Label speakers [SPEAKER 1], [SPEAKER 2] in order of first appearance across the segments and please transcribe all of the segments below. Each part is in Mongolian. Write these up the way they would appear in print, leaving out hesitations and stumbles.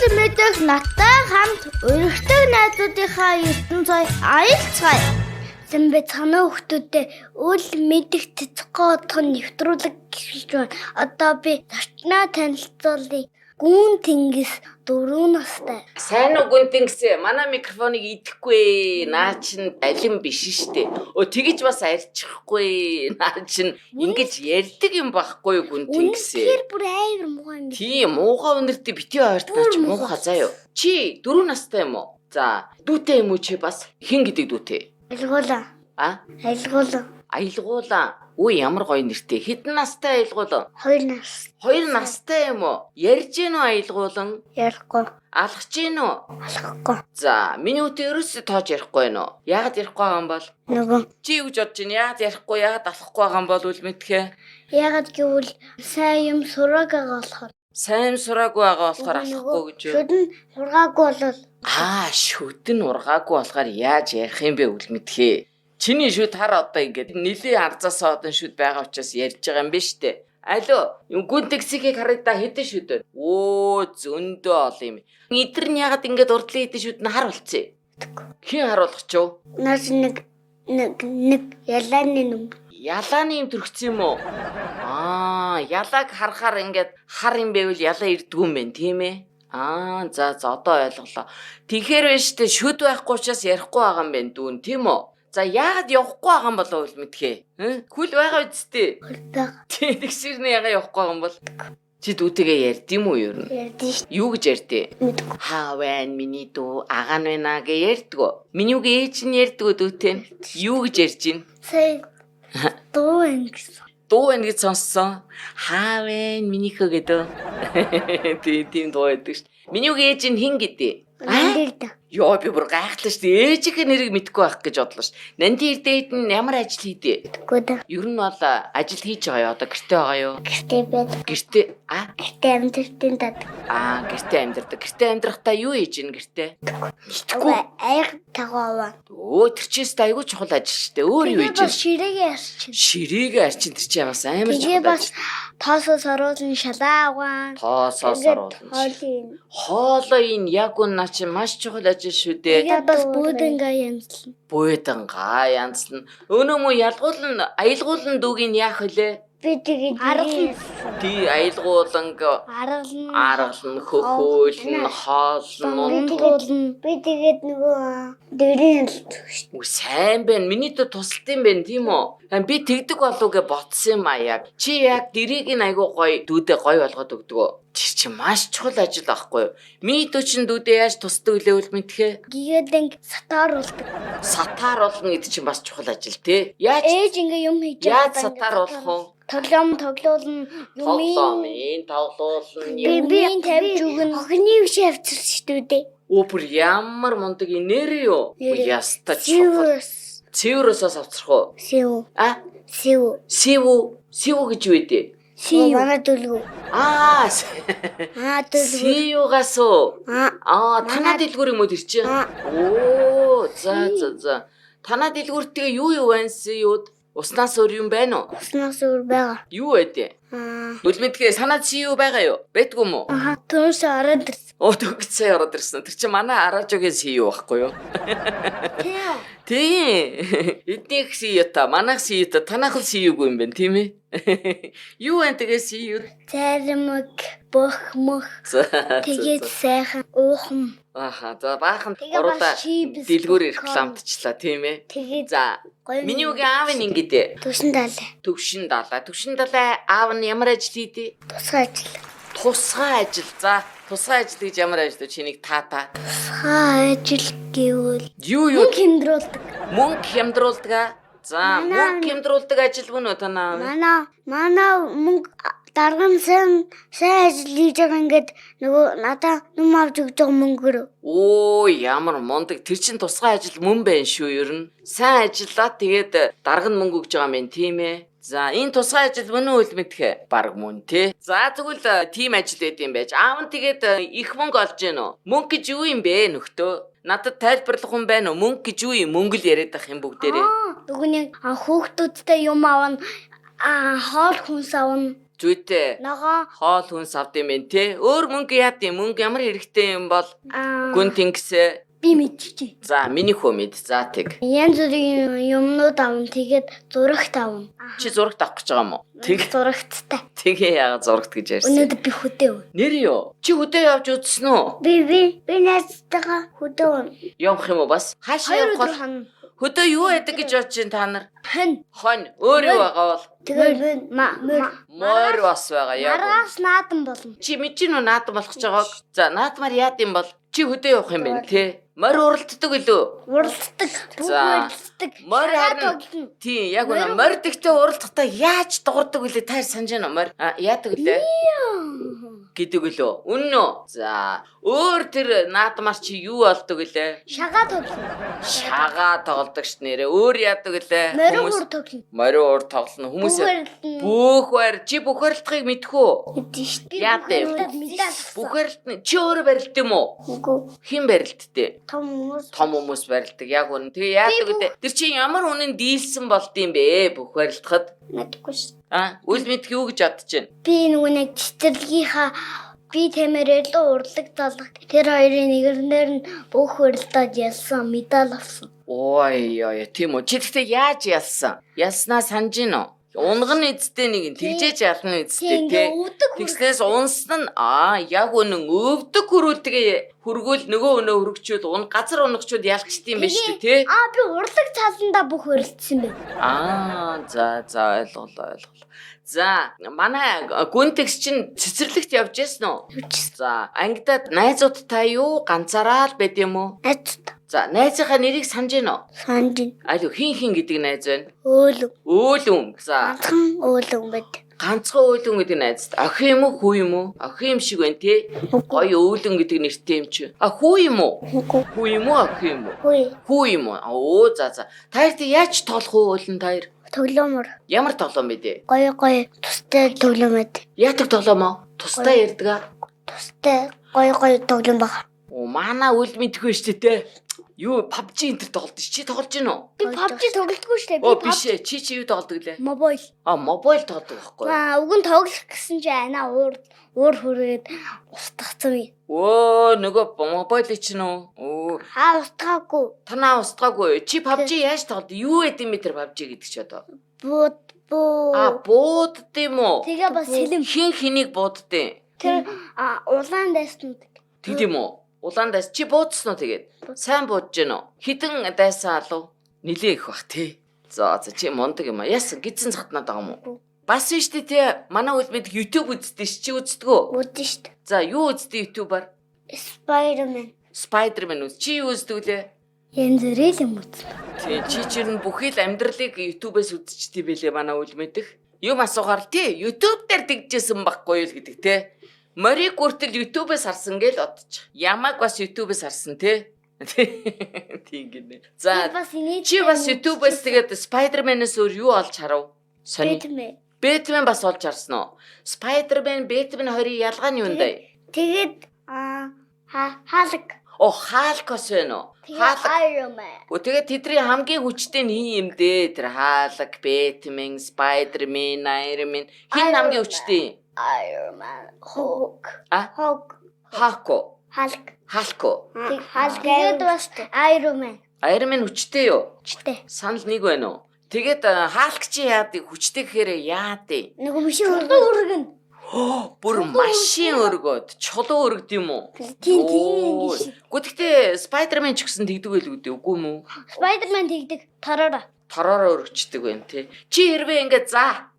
[SPEAKER 1] Үйл мэдэх наттай хамт өргөдөг найзуудынхаа ертөнцөй аялцгаая. Зэмбэ цанаа хүмүүстээ үйл мэдэх цэцгөө одох нэвтрүүлэг эхэлж байна. Одоо би зочноо танилцуулъя. Гүн Тэнгис 4 настай.
[SPEAKER 2] Сайн уу Гүн Тэнгис? Манай микрофоныг идэхгүй. Наа чин алим биш штэ. Тэгэж бас арьчихгүй. Наа чин ингэж ярьдаг юм байхгүй Гүн Тэнгис.
[SPEAKER 1] Тэр бүр амар муухай юм.
[SPEAKER 2] Тийм, муухай өнөртөө битгий ойрт гарч муухай заяа. Чи 4 настай юм уу? За, дүүтэй юм уу чи бас? Хэн гэдэг дүүтэй?
[SPEAKER 1] Аялгуулаа.
[SPEAKER 2] Аялгуулаа. Үй ямар гоё нэртэй. Хэдэн настай аялгуулан?
[SPEAKER 1] 2 нас.
[SPEAKER 2] 2 настай юм уу? Ярьж гин үү аялгуулан?
[SPEAKER 1] Ярихгүй.
[SPEAKER 2] Алхаж гин үү?
[SPEAKER 1] Алхахгүй.
[SPEAKER 2] За, миний үтэй ерөөсөө тоож ярихгүй байна уу? Яагаад ярихгүй байгаа юм бол?
[SPEAKER 1] Нөгөө.
[SPEAKER 2] Чи юу гэж бодож байна? Яагаад ярихгүй, яагаад алхахгүй байгаа юм бол үл мэдхээ?
[SPEAKER 1] Яагаад гэвэл сайн юм сураг байгаа болохоор.
[SPEAKER 2] Сайн сураагүй байгаа болохоор алхахгүй гэж юу?
[SPEAKER 1] Шүдэн сургаагүй болол.
[SPEAKER 2] Шүдэн ургаагүй болохоор яаж ярих юм бэ үл мэдхээ? Чиний шүд хар одоо ингээд нилийн арзаасаа одоо шүд байгаа учраас ярьж байгаа юм ба штэ. Алло, Гүн Тэнгисийг харагдаа хэдэн шүд вэ? Зөндөө ол юм. Эдгэр нь ягаад ингээд урдлын хэдэн шүд нь хар болцсон? Хэн харуулах ч юу?
[SPEAKER 1] Наас нэг ялааны юм.
[SPEAKER 2] Ялааны юм төрөгцсөн юм уу? Ялааг харахаар ингээд хар юм байвал ялаа ирдгүү юм байна, тийм ээ? За одоо ойлголоо. Тэгэхээр биш тэ шүд байхгүй учраас ярихгүй байгаа юм байна дүүн, тийм үү? За яагаад явахгүй байгаа юм болов уу мэдхээ? Хүл байгаа үсттэй. Тэгсэрнээ яагаад явахгүй байгаа юм бол? Чи дүүтэйгээ ярьд юм уу юу?
[SPEAKER 1] Ярьдэн шүү.
[SPEAKER 2] Юу гэж ярьдээ? Хаа байна миний дүү, агаа нь байна гэж ярьдгөө. Миний үг ээж нь ярьдгөө дүүтэй. Юу гэж ярьж гин?
[SPEAKER 1] Сая дуу ингэж.
[SPEAKER 2] Дуу ингэж сонссон. Хаа байна минийхөө гэдэг. Тийм дуу байдаг шүү. Миний үг ээж нь хин гэдэг? Ёо би бүр гайхлаа шүү дээ. Ээжийнхээ нэрийг мэдэхгүй байх гэж бодлоо шүү. Нанди ирдээд нь ямар ажил хийдэ?
[SPEAKER 1] Тэгэхгүй дээ.
[SPEAKER 2] Ер нь бол ажил хийж байгаа юу? Одоо гэртээ байгаа юу?
[SPEAKER 1] Гэртээ байдаг.
[SPEAKER 2] Гэртээ
[SPEAKER 1] гэртээ амьдртын дад.
[SPEAKER 2] Гэртээ амьдрдаг. Гэртээ амьдрахтаа юу хийж ин гэртээ?
[SPEAKER 1] Мэдхгүй. Аяг тагаваа.
[SPEAKER 2] Тэр чийс айгүй чухал ажил шүү дээ. Өөр юу хийж ин?
[SPEAKER 1] Ширээгээ арчин.
[SPEAKER 2] Ширээгээ арчин тэр чинь бас амар чухал.
[SPEAKER 1] Тэгээ бас тоосоос оруулан шалаагаан.
[SPEAKER 2] Тоосоос оруулан. Хоолоо энэ яг үнэ чи маш чухал ажил шүү дээ.
[SPEAKER 1] Тэгээ бас буудангаа янзлна.
[SPEAKER 2] Буудангаа янзлна. Өнөө мө аялгуулан дүүгийн яах вүлээ?
[SPEAKER 1] Би тэгээд аргална.
[SPEAKER 2] Тий аялгууланг аргална, хөхөөлн, хоолн.
[SPEAKER 1] Би тэгээд нөгөө дэрийн
[SPEAKER 2] ялт. Сайн байна. Миний дэ тусалт юм байна тийм үү? Би тэгдэг болов гэж бодсон юм яг. Чи яг дэрийг нь айгуу гоё дүүдээ гоё болгоод өгдөг. Тэр чи маш чухал ажил байхгүй юу? Миний дүү чин дүүдээ яаж тусдаг үлээ мэдхээ?
[SPEAKER 1] Гигэдэн сатааруулдаг.
[SPEAKER 2] Сатааруулна гэдэг чинь бас чухал ажил тий. Яаж
[SPEAKER 1] ээж ингээ юм хийж
[SPEAKER 2] яаж сатааруулах вэ?
[SPEAKER 1] Тоглоулна,
[SPEAKER 2] юмын тоглоулна,
[SPEAKER 1] юмын тавьж өгнө. Охины биш авчирч шүү дээ.
[SPEAKER 2] Бүр ямар мундаг инээр юу? Яста чухал. Цэврөөсөөс авчрах уу? Сив гэж юу вэ?
[SPEAKER 1] Манай дөлгөө.
[SPEAKER 2] Сивгаас уу? Танаа дэлгүүр юм уу тэр чинь? За. Танаа дэлгүүртээ юу байна сивуд? Уснаас өөр юм байна уу?
[SPEAKER 1] Уснаас өөр байгаа.
[SPEAKER 2] Юу вэ? Үлмэдгээ санаад сив байгаа юу? Байтгүй юм уу?
[SPEAKER 1] Түүнээс ороод ирсэн.
[SPEAKER 2] Төгсөө ороод ирсэн. Тэр чинь манай араажогийн сив байхгүй юу? Тийм. Эднийх сив та, манайх сив та, танайх л сивгүй юм байна, тийм ээ? Юу вэ тэгээ сив?
[SPEAKER 1] Царимэг, бөх мөх. Тэгээд сайхан уухан.
[SPEAKER 2] За баахан гурлаа дэлгүүр рекламдчихлаа, тийм ээ? За. Миний үгийн аав нь ингэдэ. Төвшин далай аав нь ямар ажил хийдэ? Тусгай ажил. За, тусгай ажил гэж ямар ажил вэ? Чинийг таа.
[SPEAKER 1] Тусгай ажил гэвэл
[SPEAKER 2] юу?
[SPEAKER 1] Мөнгө
[SPEAKER 2] хямдруулдаг. За, мөнгө хямдруулдаг ажил бүнө танаа.
[SPEAKER 1] Манай мөнгө дарган сайн ажил хийж байгаа ингээд нөгөө надаа нүм авч өгч байгаа мөнгөөр.
[SPEAKER 2] Ямар мундаг. Тэр чин тусгай ажил мөн байна шүү ер нь. Сайн ажиллаад тэгээд дарган мөнгө өгж байгаа юм байна, тийм ээ? За энэ тусгай ажил мөн үл мэдхэ баг мөн тий. За тэгвэл тийм ажил байд юм байж. Аав нь тэгээд их мөнгө олж гэнэ үү? Мөнгө гэж юу юм бэ нөхдөө? Надад тайлбарлах хүн байна уу? Мөнгө гэж юу юм? Мөнгө л яриад ах юм бүгдээрээ.
[SPEAKER 1] Тэгвэл хүүхдүүдтэй юм аавна хоол хүнс авна.
[SPEAKER 2] Зүйтэй.
[SPEAKER 1] Ногоо
[SPEAKER 2] Хоол хүнс авд юм бэ те. Өөр мөнгө яад юм? Мөнгө ямар хэрэгтэй юм бол гүн тэнгисээ.
[SPEAKER 1] би мэдчихэ.
[SPEAKER 2] За миний хөө мэд. За тэг.
[SPEAKER 1] Янз бүрийн юмнууд авна. Тэгээд зурагт авна.
[SPEAKER 2] Чи зурагт авах гэж байгаа юм уу? Тэг.
[SPEAKER 1] Зурагттай.
[SPEAKER 2] Тэгээ яагаад зурагт гэж ярьсан?
[SPEAKER 1] Өнөөдөр би хөдөө өв.
[SPEAKER 2] Нэр юу? Чи хөдөө явж үзсэн үү?
[SPEAKER 1] Би найзтайгаа хөдөө өв.
[SPEAKER 2] Явах юм уу бас? Хаашаа явах бол?
[SPEAKER 1] хана.
[SPEAKER 2] Хөдөө юу яадаг гэж бодож байна та нар?
[SPEAKER 1] Хэн.
[SPEAKER 2] Өөр юу байгаа бол?
[SPEAKER 1] Тэгээд
[SPEAKER 2] Морь бас байгаа яг.
[SPEAKER 1] Маргаас наадан болно.
[SPEAKER 2] Чи мэдэж нү наадан болох гэж байгааг. За наадмаар яад юм бол чи хөдөө явах юм байна те. Морь уралддаг үлээ.
[SPEAKER 1] Уралддаг.
[SPEAKER 2] За.
[SPEAKER 1] Уралддаг.
[SPEAKER 2] Морь харин тий яг үнэ морь дэгтээ уралдахдаа яаж дуурдаг үлээ та санаж байна уу морь? Яадаг үлээ? Гэдэг үлээ. Үнэн үү? За өөр тэр наадмаар чи юу болдог үлээ?
[SPEAKER 1] Шагаа тоглоно.
[SPEAKER 2] Шагаа тоглодог ш нэрээ. Өөр яадаг үлээ?
[SPEAKER 1] Морь тоглоно.
[SPEAKER 2] Морь уур тоглоно хүмүүс. Бүх байр чи бүх барилдахыг мэдэх үү?
[SPEAKER 1] Мэдэн шүү дээ.
[SPEAKER 2] Яадаг?
[SPEAKER 1] Мэдээ.
[SPEAKER 2] Бүх барилдны чи өөрөө барилд юм уу?
[SPEAKER 1] Үгүй.
[SPEAKER 2] Хэн барилдтэй?
[SPEAKER 1] Том хүмүүс.
[SPEAKER 2] Том хүмүүс барилдаг яг үнэ. Тэгээ яадаг үлээ? Тэр чи ямар үнэн дийлсэн болд юм бэ бүх барилдахад?
[SPEAKER 1] Мэдгүй шүү.
[SPEAKER 2] Үл мэдх юу гэж бодож байна?
[SPEAKER 1] Би нөгөө нэг цэцэрлэгийнхаа би тэмэрэл урлаг залгах тэр хоёрын нэгэрнээр нь бүх уралдаад ялсан медаль авсан.
[SPEAKER 2] Ой тийм үү. Чи тэгтээ яаж ялсан? Ялснаа санаж гин үү? Унган эцтэй нэг тэгжээж ялна эцтэй тий. Тэгснээс унсан нь яг үнэн өвдөг хөрүүлтгээ хөргөөл нөгөө өнөө хөргчүүд газар унагчууд ялчт юм байна шүү дээ тий.
[SPEAKER 1] Би урлаг цаасандаа бүх уралдсан байна.
[SPEAKER 2] За ойлголоо. За манай гүнтэгс чинь цэцэрлэгт явж яасан уу? За ангидаад найзуудтай юу ганцаараа л байд юм уу?
[SPEAKER 1] Найзууд.
[SPEAKER 2] За найзынхаа нэрийг санаж гин үү?
[SPEAKER 1] Санаж байна.
[SPEAKER 2] Аль хин гэдэг найз байна?
[SPEAKER 1] Өөлөв.
[SPEAKER 2] За
[SPEAKER 1] Ганцхан өөлөв байд.
[SPEAKER 2] ганцхан өөлөн гэдэг найз. Охин юм уу, хүү юм уу? Охин юм шиг байна тий. Гоё өөлөн гэдэг нэртэй юм чи. Хүү юм уу? Хүү юм уу, охин юм уу? Хүү юм уу? За. Таар тий яаж тоолох уу өөлөн таар?
[SPEAKER 1] Тоглоомор.
[SPEAKER 2] Ямар тоглоом бэ дээ?
[SPEAKER 1] Гоё тустай тоглоом байд.
[SPEAKER 2] Яадаг тоглоом аа? Тустай ярьдаг аа?
[SPEAKER 1] Тустай гоё тоглоом баг.
[SPEAKER 2] Манай үл мэдгүй шүү дээ те. Юу PUBG энэ төр тоглолт чи тоглож гин үү?
[SPEAKER 1] Би PUBG тоглолтгүй шүү дээ.
[SPEAKER 2] Би биш ээ. Чи юу тоглодог лээ?
[SPEAKER 1] Мобайл.
[SPEAKER 2] Мобайл тоглодог байхгүй.
[SPEAKER 1] Уг нь тоглох гэсэн чи анаа уур хүрээд устгацсан юм.
[SPEAKER 2] Нөгөө мобайл чинь үү?
[SPEAKER 1] Устгаагүй.
[SPEAKER 2] Танаа устгаагүй. Чи PUBG яаж тоглоод? Юу эд юм бэ тэр PUBG гэдэг чи одоо? Буудд юм уу?
[SPEAKER 1] Тэгээ бас сэлэм.
[SPEAKER 2] Хэнийг бууддیں۔
[SPEAKER 1] Тэр улаан дайснууд.
[SPEAKER 2] Тэд юм уу? Улаан дайс чи буудсан уу тэгээд? Сайн буудж гэнэ үү? Хідэн дайсан алуу? Нилээ их бах тий. За чи мундаг юм а. Яасан гидсэн цатнаад байгаа юм уу? Бас биш тий. Манай үл мэд YouTube үздэг чи үздэг үү?
[SPEAKER 1] Үздэг шүү дээ.
[SPEAKER 2] За юу үздэг YouTube-аар? Spider-Man үз. Чи юу үздэг лээ?
[SPEAKER 1] Янз бүрийн юм үзнэ.
[SPEAKER 2] Тий чи чинь бүхий л амьдралыг YouTube-ээс үзчихдэг байлээ манай үл мэдэх. Юм асуухаар тий YouTube дээр тэгжсэн байхгүй юу л гэдэг тий. Морийг хүртэл YouTube-ээс харсан гээл одчих. Ямаг бас YouTube-ээс харсан тий. Тийм гинэ. За чи бас YouTube-ээс тэгээд Spider-Man-ээс өөр юу олж харав? Batman бас олж харсан уу? Spider-Man, Batman хоёрын ялгаа нь юу вэ?
[SPEAKER 1] Тэгээд хаалг.
[SPEAKER 2] Хаалкос байна уу?
[SPEAKER 1] Iron Man.
[SPEAKER 2] Тэгээд тэдний хамгийн хүчтэй нь хин юм дээ. Тэр хаалг, Batman, Spider-Man, Iron Man. Хин хамгийн хүчтэй?
[SPEAKER 1] Iron Man. Hulk.
[SPEAKER 2] Хако.
[SPEAKER 1] Халко. Тэгээд бас Iron Man.
[SPEAKER 2] Iron Man хүчтэй юу?
[SPEAKER 1] Хүчтэй.
[SPEAKER 2] Санал нэг байна уу? Тэгээд хаалк чи яадаг хүчтэй гэхээр яадэ?
[SPEAKER 1] Нөгөө машин өргөн.
[SPEAKER 2] Бүр машин өргөд, чулуу өргөд юм уу?
[SPEAKER 1] Тийм.
[SPEAKER 2] Гэхдээ Spider-Man ч гэсэн тэгдэг байл үү? Үгүй юм уу?
[SPEAKER 1] Spider-Man тэгдэг
[SPEAKER 2] Тороор өргөчдөг байна тий. Чи хэрвээ ингээд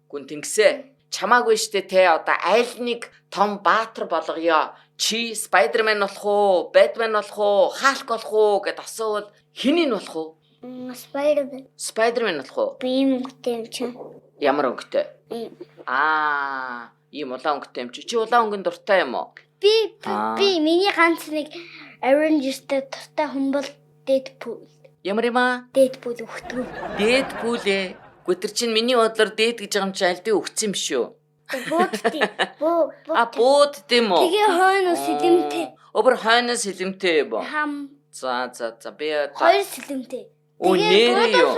[SPEAKER 2] гүн тэнгисээ. Чамаагүй штэ те одоо аль нэг том баатар болгоё. Чи Spider-Man болох уу? Batman болох уу? Hulk болох уу гэд асуувал хэнийг болох уу? Spider-Man болох уу?
[SPEAKER 1] Би юм өнгөтэй юм чинь.
[SPEAKER 2] Ямар өнгөтэй? Ийм улаан өнгөтэй юм чи. Чи улаан өнгөнд дуртай юм уу?
[SPEAKER 1] Би миний ганц нэг Avengers-тэй дуртай хүн бол Deadpool.
[SPEAKER 2] Ямар юм аа?
[SPEAKER 1] Deadpool өгтгөө.
[SPEAKER 2] Deadpool ээ. Гүтэр чинь миний бодлоор дээд гэж байгаа юм чи альдээ өгцөн юм шүү. Бууд тийм үү?
[SPEAKER 1] Тэгээ хойно сэлэмтэй.
[SPEAKER 2] Өөр хойно сэлэмтэй бо. За би
[SPEAKER 1] хоёр сэлэмтэй.
[SPEAKER 2] Нэрээ юу?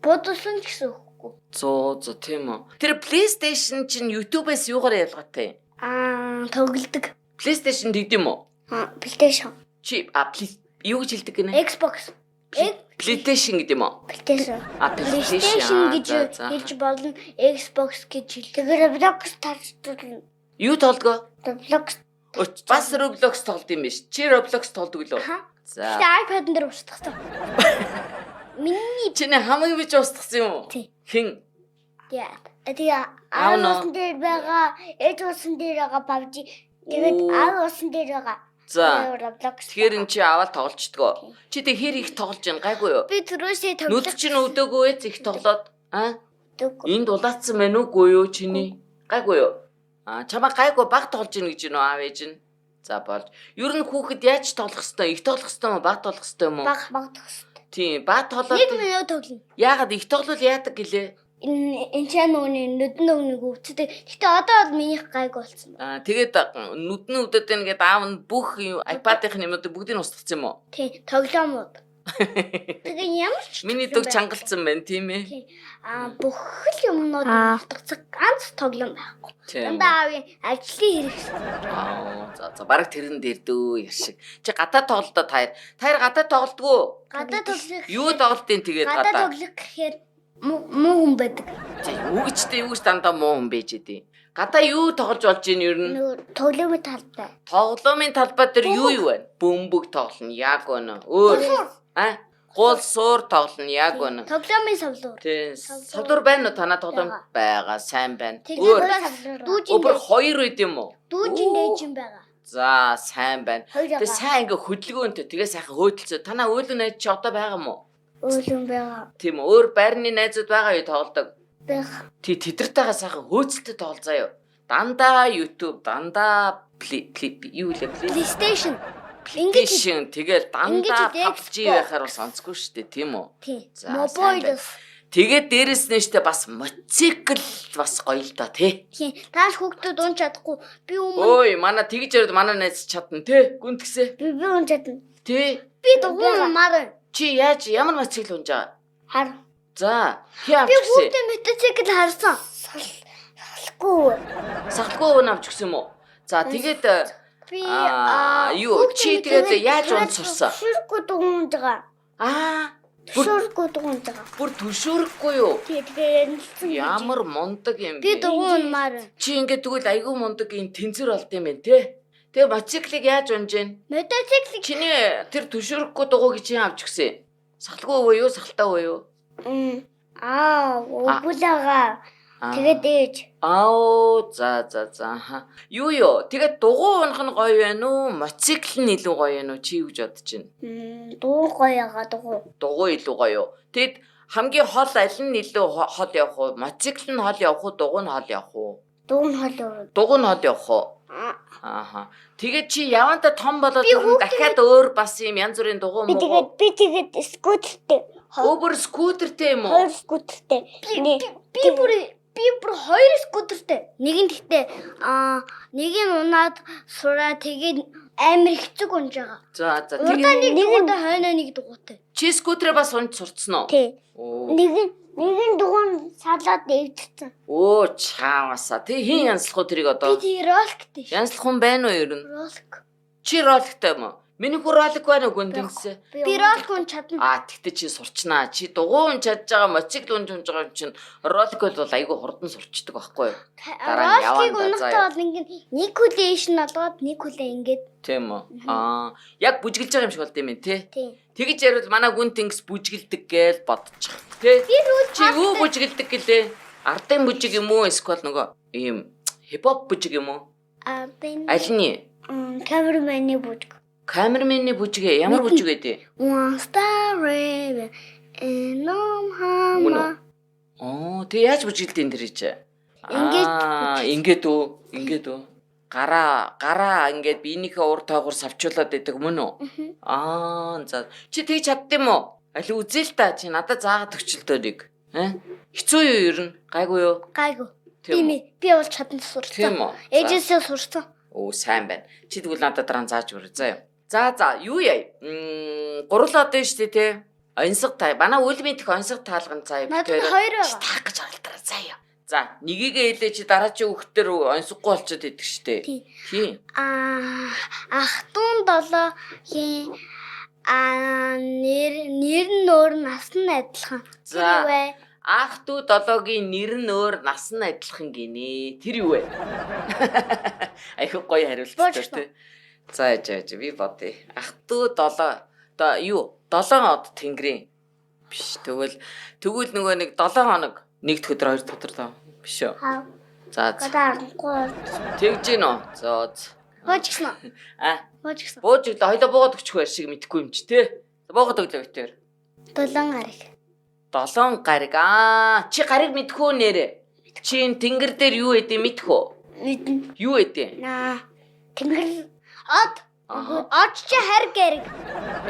[SPEAKER 1] Бодсон ч гэсэн хэрэггүй.
[SPEAKER 2] Зөө тийм үү. Тэр PlayStation чинь YouTube-ээс юугаар ялгаатай?
[SPEAKER 1] Тоглодог.
[SPEAKER 2] PlayStation тэгдэм үү?
[SPEAKER 1] PlayStation.
[SPEAKER 2] Чи юу гэж хэлдэг гинэ?
[SPEAKER 1] Xbox.
[SPEAKER 2] PlayStation гэдэг юм уу?
[SPEAKER 1] PlayStation.
[SPEAKER 2] PlayStation
[SPEAKER 1] гэж хэлж болно. Xbox гэж хэлдэг. Roblox таарч.
[SPEAKER 2] Юу тоглодгоо?
[SPEAKER 1] Roblox.
[SPEAKER 2] Бас Roblox тоглод юм биш. Чи Roblox тоглодог лөө? За.
[SPEAKER 1] Тэ iPad дээр устгасан. Миний
[SPEAKER 2] Чиний хамгийн бич устгасан юм уу?
[SPEAKER 1] Тий.
[SPEAKER 2] Хэн?
[SPEAKER 1] Тэгээ аавын дээр байгаа, ээж усан дээр байгаа PUBG. Тэгээд аавын усан дээр байгаа.
[SPEAKER 2] За.
[SPEAKER 1] Roblox.
[SPEAKER 2] Тэгэхээр эн чи аваад тоглолцдгоо. Чи тэг хэр их тоглож байна гайгүй юу?
[SPEAKER 1] Би түрүүсээ
[SPEAKER 2] Нүд чинь өдөөгөө их тоглоод
[SPEAKER 1] тоглодог.
[SPEAKER 2] энд улаацсан мэн үгүй юу чиний? Гайгүй юу? Чамаа гайгүй баг тоглож ийн гэж нөө аав ээж нь. За болж. Ер нь хүүхэд яаж тоглох хэвээр? Их тоглох хэвээр юм уу? Баг тоглох хэвээр юм уу?
[SPEAKER 1] Баг тоглох.
[SPEAKER 2] Тийм, баг тоглоод
[SPEAKER 1] 1 минут тоглоно.
[SPEAKER 2] яагаад их тоглол яадаг гэлээ?
[SPEAKER 1] Энэ чан нүний нүдэн нүг өвчтэй. Гэтэ одоо бол минийх гайг болсон байна.
[SPEAKER 2] Тэгээд нүдэн өдөд байна гэдээ аав нь бүх iPad-ийн юмнуудыг бүгдийг нь устгацсан юм уу?
[SPEAKER 1] Тий, тоглоомод. Тэгээ ямар ч
[SPEAKER 2] Миний дөг чангалцсан байна тийм ээ.
[SPEAKER 1] Тий. Бүх л юмнууд устгацсан ганц тоглоом байхгүй.
[SPEAKER 2] Тийм.
[SPEAKER 1] Дандаа аавын ажлын хэрэг.
[SPEAKER 2] За бараг тэрэн дээр дөө яшиг. Чи гадаа тоглолтоо таяр. Таяр гадаа тоглолтгоо.
[SPEAKER 1] Гадаа тоглох.
[SPEAKER 2] Юу тоглолтын тэгээд
[SPEAKER 1] Гадаа
[SPEAKER 2] гадаа.
[SPEAKER 1] тоглох гэхээр муу хүн байдаг.
[SPEAKER 2] За юу гэжтэй юу гэж дандаа муу хүн байж идэв. Гадаа юу тоглож болж ийн ер нь?
[SPEAKER 1] Тоглоомын талбай.
[SPEAKER 2] Тоглоомын талбай дээр юу байна? Бөмбөг тоглоно, яг байна. Өөр. Гол суур тоглоно, яг байна.
[SPEAKER 1] Тоглоомын савлуур.
[SPEAKER 2] Тийм. Савлуур байна уу? Танаа тоглоом байгаа, сайн байна.
[SPEAKER 1] Тэгээд дүүжин
[SPEAKER 2] Өөр хоёр үед юм уу?
[SPEAKER 1] дүүжин дээжин байгаа.
[SPEAKER 2] За, сайн байна.
[SPEAKER 1] Хоёр
[SPEAKER 2] Тэгээ сайн ингээ хөдөлгөөнтэй тэгээ сайхан хөөдөлцөө. Танаа өөлөө найз чи одоо байгаа юм уу?
[SPEAKER 1] Өөлөн байгаа.
[SPEAKER 2] Тийм үү. Өөр байрны найзууд байгаа юу тоглодог?
[SPEAKER 1] Байх.
[SPEAKER 2] Тэдэртэйгээ сайхан хөөцөлтөд тоглоцоо юу. Дандаа YouTube, дандаа юу лээ?
[SPEAKER 1] PlayStation.
[SPEAKER 2] PlayStation тэгэл дандаа
[SPEAKER 1] Ингэж
[SPEAKER 2] PUBG байхаар бас онцгүй шүү дээ, тийм үү?
[SPEAKER 1] Тий.
[SPEAKER 2] За, сайн байна.
[SPEAKER 1] Mobile.
[SPEAKER 2] Тэгээд дээрэс нь штэ бас мотоцикл бас гоё л да тий.
[SPEAKER 1] Тий. Тааш хүүхдүүд унж чадахгүй. Би
[SPEAKER 2] Ой, манай тэгж яриад манай найз чадна тий. Гүнтгсээ.
[SPEAKER 1] би унж чадна.
[SPEAKER 2] Тий.
[SPEAKER 1] Би дугуй маар.
[SPEAKER 2] Чи яаж ямар мотоцикл унж байгаа?
[SPEAKER 1] Хар.
[SPEAKER 2] За, хий авч
[SPEAKER 1] Би
[SPEAKER 2] гисэн.
[SPEAKER 1] хүүхдээ мотоцикл харсан. Салахгүй.
[SPEAKER 2] Сахалгүй өн авч гисэн юм уу? За, тэгээд
[SPEAKER 1] Би
[SPEAKER 2] юу чи тэгээд яаж унж сурсан?
[SPEAKER 1] Шүрхгүй дугуйж байгаа. Шүрхгүй дугуйж байгаа.
[SPEAKER 2] Бүр төшөөрөхгүй юу?
[SPEAKER 1] Тэгээд
[SPEAKER 2] Ямар мундаг юм бэ?
[SPEAKER 1] би дугуй маар.
[SPEAKER 2] Чи ингээд тэгвэл айгүй мундаг энэ тэнцвэр болд юм байна те. Тэгээ мотоциклыг яаж унж ийн?
[SPEAKER 1] Мотоцикл
[SPEAKER 2] Чиний тэр төшөөрөхгүй дугуйг чи авч гисэн. Сахалгүй уу юу? Сахалтай уу юу?
[SPEAKER 1] Өвлөгаа. Тэгээд ээж.
[SPEAKER 2] За. Юу. Тэгээд дугуй унах нь гоё байна уу? Мотоцикл нь илүү гоё байна уу? Чи юу гэж бодож байна?
[SPEAKER 1] Дугуй гоёга дугуй.
[SPEAKER 2] Дугуй илүү гоё юу? Тэгэд хамгийн хол аль нь илүү хол явах уу? Мотоцикл нь хол явах уу? Дугуй нь хол явах уу?
[SPEAKER 1] Дугуй нь хол явах.
[SPEAKER 2] Дугуй нь хол явах уу? Тэгээд чи яванда том болоод дахиад өөр бас юм янз бүрийн дугуй
[SPEAKER 1] Би
[SPEAKER 2] муу.
[SPEAKER 1] тэгээд скутертэй.
[SPEAKER 2] Өөр скутертэй юм уу?
[SPEAKER 1] Хоёр скутертэй. Би бүр хоёр скутертэй. Нэг нь гэхдээ нэг нь унаад сураа тэгээд амар хэцүү унж байгаа.
[SPEAKER 2] За.
[SPEAKER 1] Тэгээд нэг дугуйтай хойноо нэг дугуйтай.
[SPEAKER 2] Чи скутерээ бас унж сурцсан уу?
[SPEAKER 1] Тий. Нэг нь дугуй салаад дэвдсэн.
[SPEAKER 2] Чааваса. Тэг хин янзлах уу тэрийг одоо?
[SPEAKER 1] Би тэр роликтэй.
[SPEAKER 2] Янзлах хүн байна уу ер нь?
[SPEAKER 1] Ролик.
[SPEAKER 2] Чи роликтай юм уу? Миний хүү ролик байна уу гүндэнсэ?
[SPEAKER 1] Би ролик унж чадна.
[SPEAKER 2] Тэгтээ чи сурчнаа. Чи дугуй унж чадж байгаа, мотоцикл унж байгаа юм чинь ролик бол айгүй хурдан сурчдаг байхгүй юу? Дараа нь
[SPEAKER 1] Роликийг
[SPEAKER 2] яваа
[SPEAKER 1] унахтаа бол ингээд нэг хүлээшн олгоод нэг хүлээ ингээд.
[SPEAKER 2] Тийм үү? Яг бүжгэлж байгаа юм шиг болд юм тий.
[SPEAKER 1] Тий.
[SPEAKER 2] Тэгэж ярил манай гүнтэнгс бүжгэлдэг гээл бодчих. Тий. Чи юу бүжгэлдэг гэлээ? Ардын бүжиг юм уу? Эсвэл нөгөө ийм хипхоп бүжиг юм уу?
[SPEAKER 1] Би
[SPEAKER 2] Аль нь?
[SPEAKER 1] камерманы бүжиг.
[SPEAKER 2] Камерменний бүжигээ ямар бүжиг гэдэг?
[SPEAKER 1] One star raven and hama.
[SPEAKER 2] Тэг яаж бүжгэлдэг энэ тэр чи? Ингээд үү? Гараа ингээд биенийхээ ур тойгоор савчуулаад байдаг мөн үү? За. Чи тэгж чаддсан юм уу? Али үзэл та чи надад заагаад өгчлөөрийг. Хэцүү юу ер нь? Гайгүй юу?
[SPEAKER 1] Гайгүй.
[SPEAKER 2] Тийм
[SPEAKER 1] Би бол чадан сурсан.
[SPEAKER 2] Тийм үү?
[SPEAKER 1] Ээжээсээ сурсан.
[SPEAKER 2] Сайн байна. Чи тэгвэл надад дараа нь зааж өгөө заа юу? За юу яа? Гурлаад байна шүү дээ те. Онцгой тай. Манай үл мэдэх онцгой таалган заяа.
[SPEAKER 1] Надад хоёр байгаа.
[SPEAKER 2] Таах гэж оролдроо заяа. За, нёгийгээ хэлээ чи дараачийн хүүхдтэр онцгой болчиход идэг штэ. Тийм.
[SPEAKER 1] Ах トゥ 7-гийн нэр нь өөр нас нь адилхан.
[SPEAKER 2] За.
[SPEAKER 1] Тэр юу вэ?
[SPEAKER 2] Ах トゥ 7-гийн нэр нь өөр нас нь адилхан гинэ. Тэр юу вэ? Айх гоё хариулттай тий. За яж би бодъё. Ах トゥ 7 одоо юу? 7 од тэнгэрийн биш. Тэгвэл нөгөө нэг 7 хоног нэгд өдөр хоёр өдөр таа биш үү? За.
[SPEAKER 1] Гадааргүй.
[SPEAKER 2] Тэгж гин үү? За.
[SPEAKER 1] Хооч гисэн. Хооч гисэн.
[SPEAKER 2] Бууж өглөө хоёлоо буугаад өгчих шиг мэдхгүй юм чи тий. Буугаад өглөө битээр.
[SPEAKER 1] 7 гариг.
[SPEAKER 2] 7 гариг. Чи гариг мэдхүү нэрэ. Чи энэ тэнгэр дээр юу эдэ мэдхүү?
[SPEAKER 1] Мэднэ.
[SPEAKER 2] Юу эдэ?
[SPEAKER 1] Тэнгэр од. Од чи хариг гариг.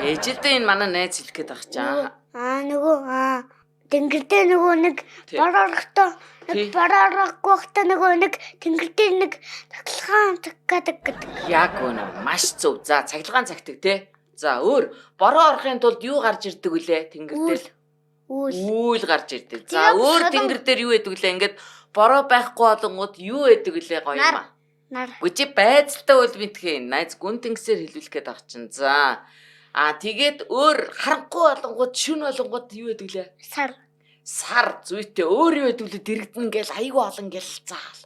[SPEAKER 2] Ээжэлдээ энэ манай найз хэлэх гээд байгаа чаа.
[SPEAKER 1] Нөгөө тэнгэр дээр нөгөө нэг боророхтой боророхгүйхтэй нөгөө нэг тэнгэр дээр нэг цахилгаан цаггадаг гэдэг.
[SPEAKER 2] Яг үнэ. Маш зөв. За цахилгаан цагтаг тий. За өөр бороо орохын тулд юу гарч ирдэг вүлээ тэнгэр дээр? Үүл гарч ирдэг. За өөр тэнгэр дээр юу эдэг вүлээ? Ингээд бороо байхгүй болонгууд юу эдэг вүлээ гоё юм аа. Үчи байцалтай үл мэдхээ. Найз гүн тэнгисээр хэлүүлэх гээд байгаа чинь. За. Тэгээд өөр харанхуй болонгууд шүн болонгууд юу эдэг лээ? Сар зүйтэй өөр юу эдэг лээ? Дэрэгдэн гээл айгүй олон гээл заал.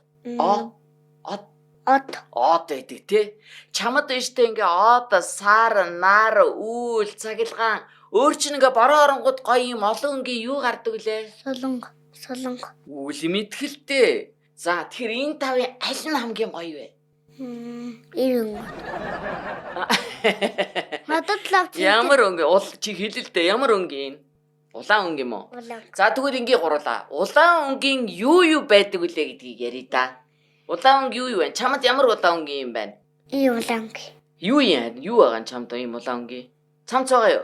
[SPEAKER 2] Од эдэг тий. Чамд дэжтэй ингээ од, сар, нар, үүл, цагилгаан өөр чинь ингээ бороо оронгууд гоё юм олон ингээ юу гардаг лээ? Солонго. Үл мэдгэлтэй. За тэгэхээр энэ тавын аль нь хамгийн гоё вэ?
[SPEAKER 1] Энэ. Надад лав.
[SPEAKER 2] Ямар өнгө чи хэлэл дээ. Ямар өнгө юм? Улаан өнгө юм уу? За тэгвэл ингээ гурлаа. Улаан өнгийн юу байдаг вүлээ гэдгийг ярий та. Улаан өнгө юу вэ? Чамд ямар улаан өнгө юм байна?
[SPEAKER 1] Улаан өнгө.
[SPEAKER 2] Юу юм? Юу байгаа нь чамд ийм улаан өнгө? Цамц байгаа юу?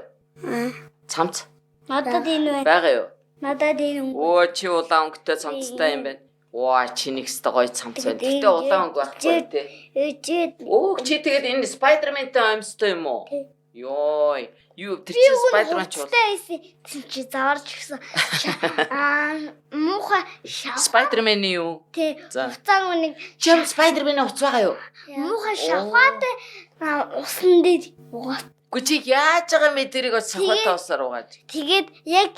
[SPEAKER 2] Цамц.
[SPEAKER 1] Надад энэ байна.
[SPEAKER 2] Байгаа юу?
[SPEAKER 1] Надад энэ өнгө.
[SPEAKER 2] Оо чи улаан өнгөтэй цамцтай юм байна. Ваа чи нэгстэй гоё цамц байна. Гэтэ улаан өнгө байхгүй тий. Оо чи тэгээд энэ Spider-Man-тэй амьстай юм уу? Йой. Юу тэр чи Spider-Man ч бол.
[SPEAKER 1] Чи заварч гисэн. Муухай
[SPEAKER 2] Spider-Man юу?
[SPEAKER 1] Тий. Уцааг нэг
[SPEAKER 2] чи Spider-Man уц байгаа юу?
[SPEAKER 1] Муухай шавхаатай усан дээр угаа.
[SPEAKER 2] Гү чи яаж байгаа мэ тэрийг шавхаатай усаар угааж.
[SPEAKER 1] Тэгээд яг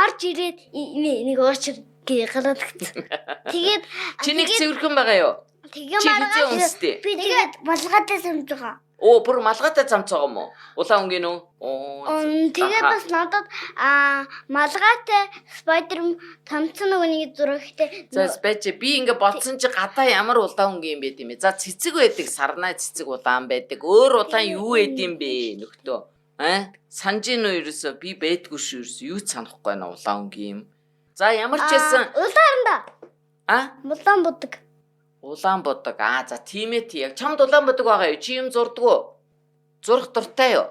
[SPEAKER 1] орж ирээд нэг уучир галаадагт. Тэгээд
[SPEAKER 2] чи нэг цэвэрхэн байгаа юу?
[SPEAKER 1] Тэгээ маргааш би тэгээд малгайтай самж байгаа.
[SPEAKER 2] Оо бүр малгайтай замц байгаа юм уу? Улаан өнгө нүү?
[SPEAKER 1] Тэгээд бас надад малгайтай Spider-Man тамцсан нөгөөний зураг ихтэй.
[SPEAKER 2] За спеч би ингээ бодсон чи гадаа ямар улаан өнгө юм бэ тийм ээ. За цэцэг байдаг, сарнаа цэцэг улаан байдаг. Өөр улаан юу байд юм бэ нөхдөө? Санаж гин үү ерөөсөө би байдгүй шүү ерөөсөө юу ч санахгүй байна улаан өнгө юм. За ямар ч байсан
[SPEAKER 1] улаан улаан будаг.
[SPEAKER 2] Улаан будаг. За тийм ээ тий. Яг чамд улаан будаг байгаа юу? Чи юм зурдаг уу? Зурх дуртай юу?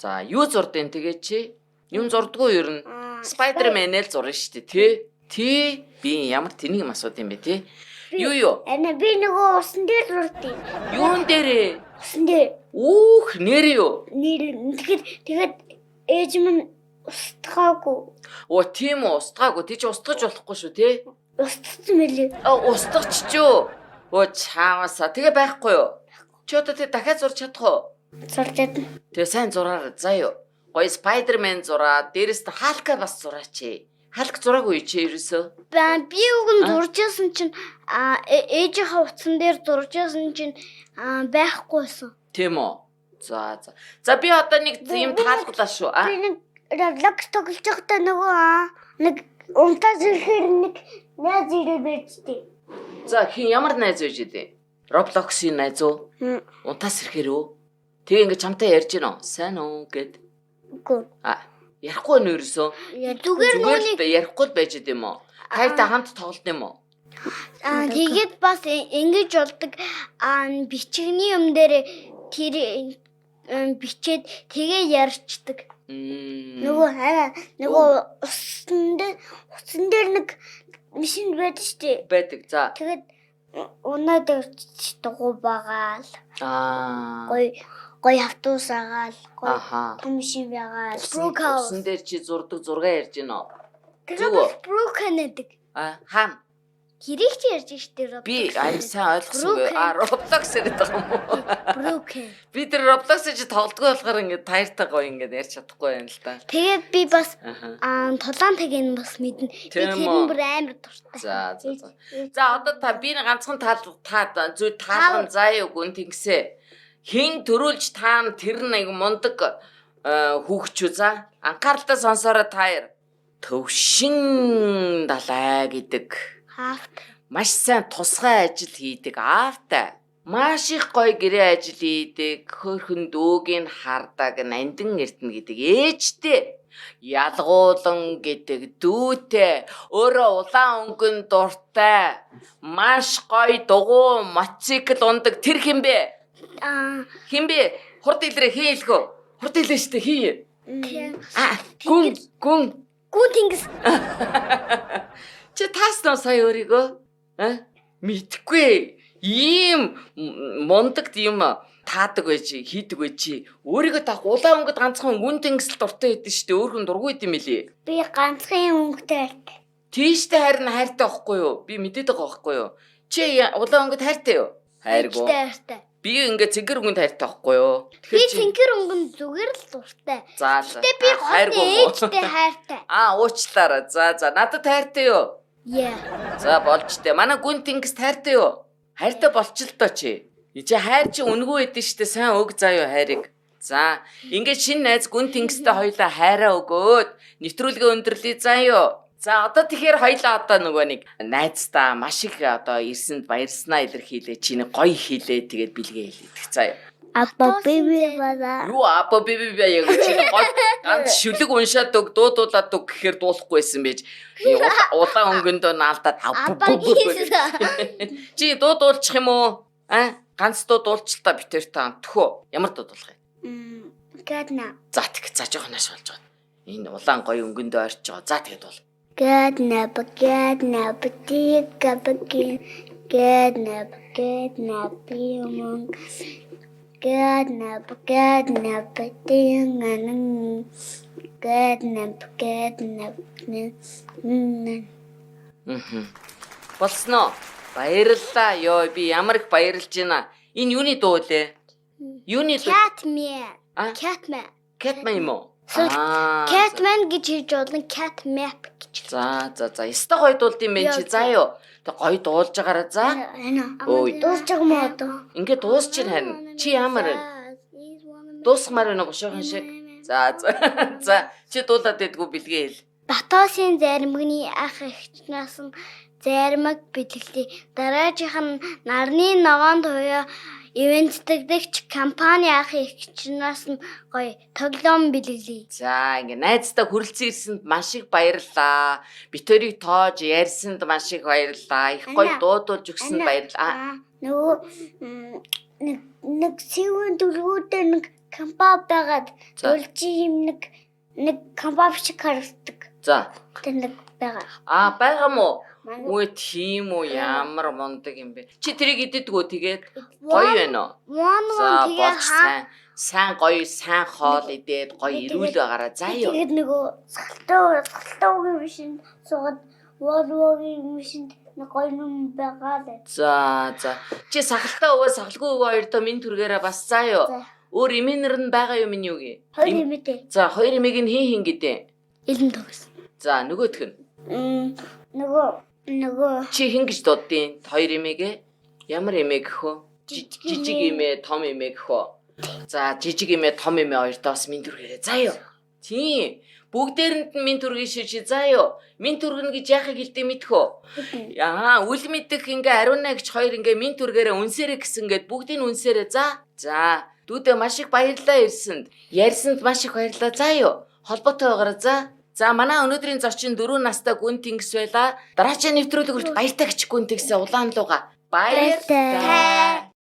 [SPEAKER 2] За юу зурдیں۔ Тэгээ чи юм зурдаг уу ер нь? Spider-Man-эл зурна шүү дээ тий. Би ямар тэнийг асууд юм бэ тий? Юу?
[SPEAKER 1] Би нөгөө усан дээр зурдیں۔
[SPEAKER 2] Юун дээрээ?
[SPEAKER 1] Усан дээр.
[SPEAKER 2] Үүх нэр юу?
[SPEAKER 1] Тэгээд ээж минь устгаагүй.
[SPEAKER 2] Оо тийм үү устгаагүй. Тий чи устгаж болохгүй шүү тий.
[SPEAKER 1] Устгсан мэлээ.
[SPEAKER 2] Устгач ч юу? Оо чааваса. Тэгээ байхгүй юу? Чи одоо тэг дахиад зурч чадах уу?
[SPEAKER 1] Зурж чадна.
[SPEAKER 2] Тэгээ сайн зураар заа юу. Гоё Spider-Man зураа, дээрээс нь Hulk бас зураач. Hulk зураагүй чи ерөөсөө.
[SPEAKER 1] Би үгэн зуржсэн чинь ээжийнхээ утсан дээр зуржсэн чинь байхгүйсэн.
[SPEAKER 2] Тийм үү? За. За би одоо нэг юм таалглаа шүү.
[SPEAKER 1] Би нэг Roblox тоглож байхдаа нөгөө нэг унтаа зэрхээр нэг найз ирээд байжтэй.
[SPEAKER 2] За хин ямар найз байж дээ? Roblox-ийн найз уу? Унтаас ирэхээр үү? Тэгээ ингээ чамтай ярьж гинөө. Сайн уу гэд.
[SPEAKER 1] Үгүй.
[SPEAKER 2] Ярихгүй нэ ерөөсөө.
[SPEAKER 1] Зүгээр нүуний
[SPEAKER 2] ярихгүй л байж дээ юм уу? Хайртай хамт тоглолт юм уу?
[SPEAKER 1] Тэгээд бас ингэж болдог бичигний юм дээр тэр бичээд тэгээ ярьцдаг. Нөгөө усан дээр нэг машин байдаг штэ.
[SPEAKER 2] Байдаг. За.
[SPEAKER 1] Тэгээд унаад дугуй байгаа л. гоё автобус агаал, гоё
[SPEAKER 2] Аха.
[SPEAKER 1] том шив ягаал. Брукаус.
[SPEAKER 2] Усан дээр чи зурдаг зураг ярьж гинэ.
[SPEAKER 1] Тэгээ бас Брукен гэдэг.
[SPEAKER 2] Хаана?
[SPEAKER 1] Хэрэг ч ярьж штэ Roblox.
[SPEAKER 2] Би аян сайн ойлгосонгүй. Roblox гэдэг юм уу?
[SPEAKER 1] Брукен.
[SPEAKER 2] Би тэр Roblox-ыг чи тоглодгоо болохоор ингээд таяртай гоё ингээд ярьж чадахгүй юм л да.
[SPEAKER 1] Тэгээд би бас
[SPEAKER 2] Аха.
[SPEAKER 1] тулаан тагийг бас мэднэ. Би
[SPEAKER 2] Тийм
[SPEAKER 1] тэр
[SPEAKER 2] үү?
[SPEAKER 1] бүр амар дуртай.
[SPEAKER 2] За. За одоо та би нэг ганцхан зүй таалган заяа гүн тэнгисээ. Хин төрүүлж таана тэр нэг мундаг хүүхчүү за. Анхааралтай сонсороо таяр. Төвшин далай гэдэг.
[SPEAKER 1] Хафт.
[SPEAKER 2] Маш сайн тусгай ажил хийдэг аавтай. Маш их гоё гэрээ ажил хийдэг. Хөөрхөн дүүгийг хардаг нандин эртнэ гэдэг ээжтэй. Ялгуулан гэдэг дүүтэй. Өөрөө улаан өнгөн дуртай. Маш гоё дугуй мотоцикл ундаг тэр хинбэ? Хинбэ? Хурд илрээ хин илгөө. Хурд илээ штэ хий. Гүн
[SPEAKER 1] Тэнгис.
[SPEAKER 2] Чи тааснаа сая өөрийгөө? Мэдхгүй. Ийм мундаг юм таадаг байж, хийдэг байж. Өөрийгөө таах улаан өнгөд ганцхан гүн тэнгисэл дуртай байдэн штэ. Өөрхөн дургүй идэм билий.
[SPEAKER 1] Би ганцхан өнгөтэй.
[SPEAKER 2] Тийштэй харин хайртай байхгүй юу? Би мэдээд байгаа байхгүй юу? Чи улаан өнгөд хайртай юу? Хайргүй.
[SPEAKER 1] Хайртай.
[SPEAKER 2] Би ингээ цэнгэр өнгөнд хайртай байхгүй юу?
[SPEAKER 1] Би цэнгэр өнгөн зүгээр л дуртай.
[SPEAKER 2] За.
[SPEAKER 1] Гэтэ би гол ээжтэй хайртай.
[SPEAKER 2] Уучлаарай. За. Надад хайртай юу?
[SPEAKER 1] Яа.
[SPEAKER 2] За болж тээ. Манай гүн тэнгис хайртай юу? Хайртай болчихлоо чи. Чи хайр чи үнгүй байдэн штэ. Сайн өг заа юу хайрыг. За, ингээд шинэ найз гүн тэнгистэй хоёлаа хайраа өгөөд нэвтрүүлгээ өндөрлөе заа юу. За одоо тэгэхээр хоёлаа одоо нөгөө нэг найзтаа маш их одоо ирсэнд баярснаа илэрхийлээ. Чи нэг гоё хийлээ тэгээд бэлгээ хэлээдэх заа юу.
[SPEAKER 1] Апа биби бала.
[SPEAKER 2] Юу апа биби яг чи ганц шүлэг уншаад өг дуудуулаад өг гэхээр дуулахгүйсэн байж. Улаан өнгөндөө наалтаад
[SPEAKER 1] Апа гисэн.
[SPEAKER 2] Чи дуудуулчих юм уу? Ганц дуудуулчлаа битэр та төхөө. Ямар дуудуулах юм?
[SPEAKER 1] Гадна.
[SPEAKER 2] За тэг за жоохон нааш болж байгаа. Энэ улаан гоё өнгөндөө орж байгаа. За тэгээд бол.
[SPEAKER 1] Гадна бтика бки. Гадна биомон. Гадна бтинганан. Гадна.
[SPEAKER 2] Болсноо. Баярлалаа. Йоо би ямар их баярлж байна. Энэ юуны дуу лээ? Юуны дуу?
[SPEAKER 1] Catman.
[SPEAKER 2] Catman юм уу?
[SPEAKER 1] Catman гэж хийж болно. Cat map гэж.
[SPEAKER 2] За. Яста гоё дуулд юм бэ чи заа юу. Тэг гоё дуулж байгаараа за. Ой.
[SPEAKER 1] Дуусч байгаа мó одоо.
[SPEAKER 2] Ингээ дуусч чинь харин. Чи ямар вэ? Дуусмаар байна уу гошоохон шиг? За. Чи дуулаад байдгүй бэлгээ хэл.
[SPEAKER 1] Батосын заримгны ах эгчнээс нь заримаг бэлгэлээ. Дараагийнх нь нарны ногоонд хуяа ивэнтдэгч компани ах эгчнээс нь гоё тоглоом бэлгэлээ.
[SPEAKER 2] За ингээ найзтай хүрэлцэн ирсэнд маш их баярлалаа. Битэрийг тоож ярьсанд маш их баярлалаа. Их гоё дуудуулж өгсөнд баярлалаа.
[SPEAKER 1] Нөгөө нэг сэвэн дөрвүүдээ нэг компани байгаад дулж юм нэг компани шиг харагддаг.
[SPEAKER 2] За.
[SPEAKER 1] Тэр нэг байгаа.
[SPEAKER 2] Байгаа мó? Үгүй тийм үү ямар мундаг юм бэ. Чи тэрийг идэгдгүү тэгээд гоё байна уу? За болж сайн гоё сайн хоол идээд гоё ирүүл байгаараа заа юу.
[SPEAKER 1] Тэгээд нөгөө салтаагийн машинд суугаад Volvo-гийн машинд нэг гоё юм байгаа л.
[SPEAKER 2] За. Чи сахалтай өвөө сахалгүй өвөө хоёртоо минь түргээрээ бас заа юу. Өөр эмээнэр нь байгаа юу минь юу гээ?
[SPEAKER 1] Хоёр эмээтэй.
[SPEAKER 2] За хоёр эмээг нь хин гэдэг.
[SPEAKER 1] Элэн тогс.
[SPEAKER 2] За нөгөөх нь.
[SPEAKER 1] Нөгөө
[SPEAKER 2] чи хин гэж дууддیں۔ Хоёр эмээгээ. Ямар эмээ гэхөө? Жижиг эмээ, том эмээ гэхөө. За жижиг эмээ, том эмээ хоёртоос минь түргээрээ заа юу. Тийм. Бүгдээрэнд нь минь түргэн шиж заа юу. Минь түргэн гэж яахыг хэлдэг мэдхөө. Үл мэдэх ингээ ариуна гэж хоёр ингээ минь түргээрээ үнсээрээ гэсэн гээд бүгдийг үнсээрээ за. За дүүдээ маш их баярлалаа ирсэнд. Ярьсанд маш их баярлалаа заа юу. Холбоотой байгаараа за. За манай өнөөдрийн зочин 4 настай гүн тэнгис байла. Дараагийн нэвтрүүлэг хүртэл баяртай гिच гүн тэнгисээ улаан лууга. Баяртай.